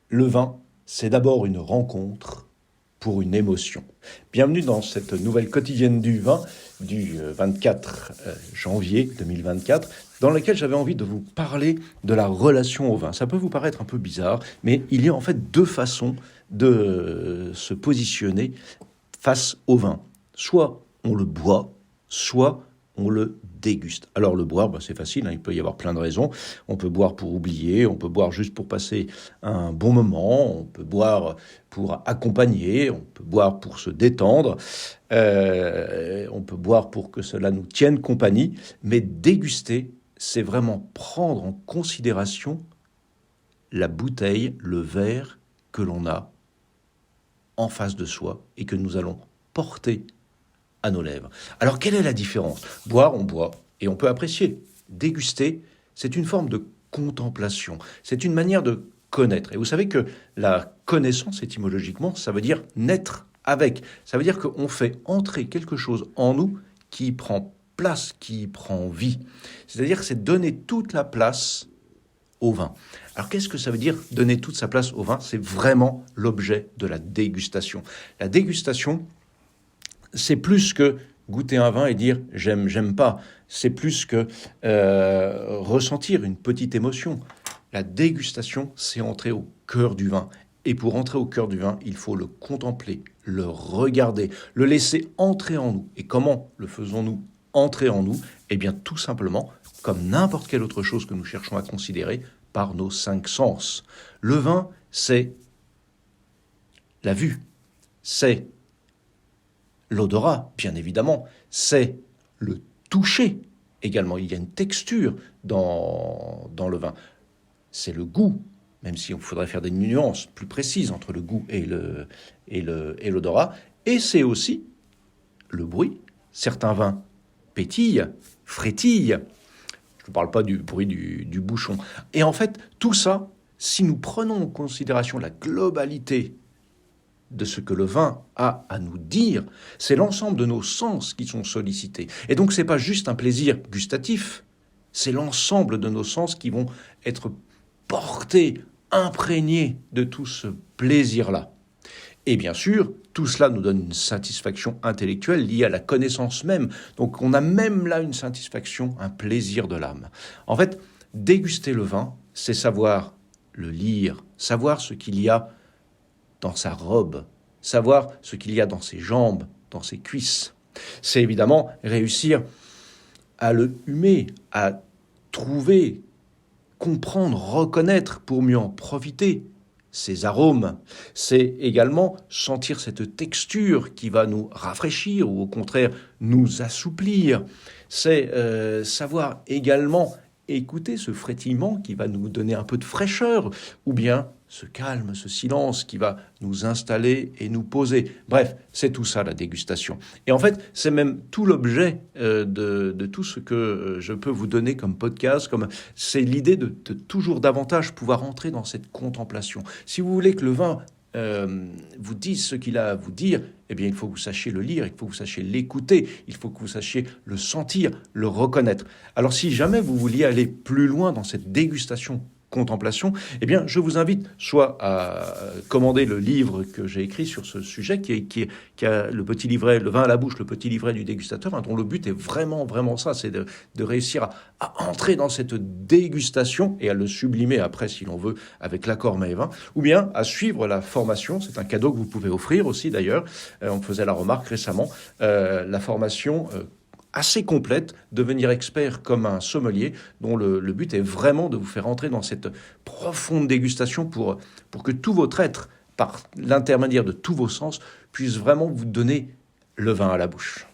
Le vin, c'est d'abord une rencontre pour une émotion. Bienvenue dans cette nouvelle quotidienne du vin du 24 janvier 2024, dans laquelle j'avais envie de vous parler de la relation au vin. Ça peut vous paraître un peu bizarre, mais il y a en fait deux façons de se positionner face au vin. Soit on le boit, soit on le déguste. Alors le boire, c'est facile, il peut y avoir plein de raisons. On peut boire pour oublier, on peut boire juste pour passer un bon moment, on peut boire pour accompagner, on peut boire pour se détendre, on peut boire pour que cela nous tienne compagnie, mais déguster, c'est vraiment prendre en considération la bouteille, le verre que l'on a en face de soi et que nous allons porter à nos lèvres. Alors, quelle est la différence ? Boire, on boit et on peut apprécier. Déguster, c'est une forme de contemplation. C'est une manière de connaître. Et vous savez que la connaissance, étymologiquement, ça veut dire naître avec. Ça veut dire qu'on fait entrer quelque chose en nous qui prend place, qui prend vie. C'est-à-dire que c'est donner toute la place au vin. Alors qu'est-ce que ça veut dire donner toute sa place au vin ? C'est vraiment l'objet de la dégustation. La dégustation, c'est plus que goûter un vin et dire j'aime pas. C'est plus que ressentir une petite émotion. La dégustation, c'est entrer au cœur du vin. Et pour entrer au cœur du vin, il faut le contempler, le regarder, le laisser entrer en nous. Et comment le faisons-nous entrer en nous ? Eh bien, tout simplement, comme n'importe quelle autre chose que nous cherchons à considérer, par nos 5 sens. Le vin, c'est la vue, c'est l'odorat, bien évidemment, c'est le toucher également. Il y a une texture dans le vin. C'est le goût, même si on faudrait faire des nuances plus précises entre le goût et l'odorat. Et c'est aussi le bruit. Certains vins pétillent, frétillent. Je ne parle pas du bruit du bouchon. Et en fait, tout ça, si nous prenons en considération la globalité de ce que le vin a à nous dire, c'est l'ensemble de nos sens qui sont sollicités. Et donc, ce n'est pas juste un plaisir gustatif, c'est l'ensemble de nos sens qui vont être portés, imprégnés de tout ce plaisir-là. Et bien sûr, tout cela nous donne une satisfaction intellectuelle liée à la connaissance même. Donc, on a même là une satisfaction, un plaisir de l'âme. En fait, déguster le vin, c'est savoir le lire, savoir ce qu'il y a dans sa robe, savoir ce qu'il y a dans ses jambes, dans ses cuisses. C'est évidemment réussir à le humer, à trouver, comprendre, reconnaître pour mieux en profiter ses arômes. C'est également sentir cette texture qui va nous rafraîchir ou au contraire nous assouplir. C'est savoir également écouter ce frétillement qui va nous donner un peu de fraîcheur ou bien ce calme, ce silence qui va nous installer et nous poser. Bref, c'est tout ça la dégustation. Et en fait, c'est même tout l'objet de tout ce que je peux vous donner comme podcast. C'est l'idée de toujours davantage pouvoir entrer dans cette contemplation. Si vous voulez que le vin vous dise ce qu'il a à vous dire, eh bien, il faut que vous sachiez le lire, il faut que vous sachiez l'écouter, il faut que vous sachiez le sentir, le reconnaître. Alors, si jamais vous vouliez aller plus loin dans cette dégustation contemplation, eh bien, je vous invite soit à commander le livre que j'ai écrit sur ce sujet, qui a le petit livret, le vin à la bouche, le petit livret du dégustateur, dont le but est vraiment ça, c'est de réussir à entrer dans cette dégustation et à le sublimer après, si l'on veut, avec l'accord mets et vin, ou bien à suivre la formation, c'est un cadeau que vous pouvez offrir aussi d'ailleurs, on me faisait la remarque récemment, la formation assez complète, devenir expert comme un sommelier, dont le but est vraiment de vous faire entrer dans cette profonde dégustation pour que tout votre être, par l'intermédiaire de tous vos sens, puisse vraiment vous donner le vin à la bouche.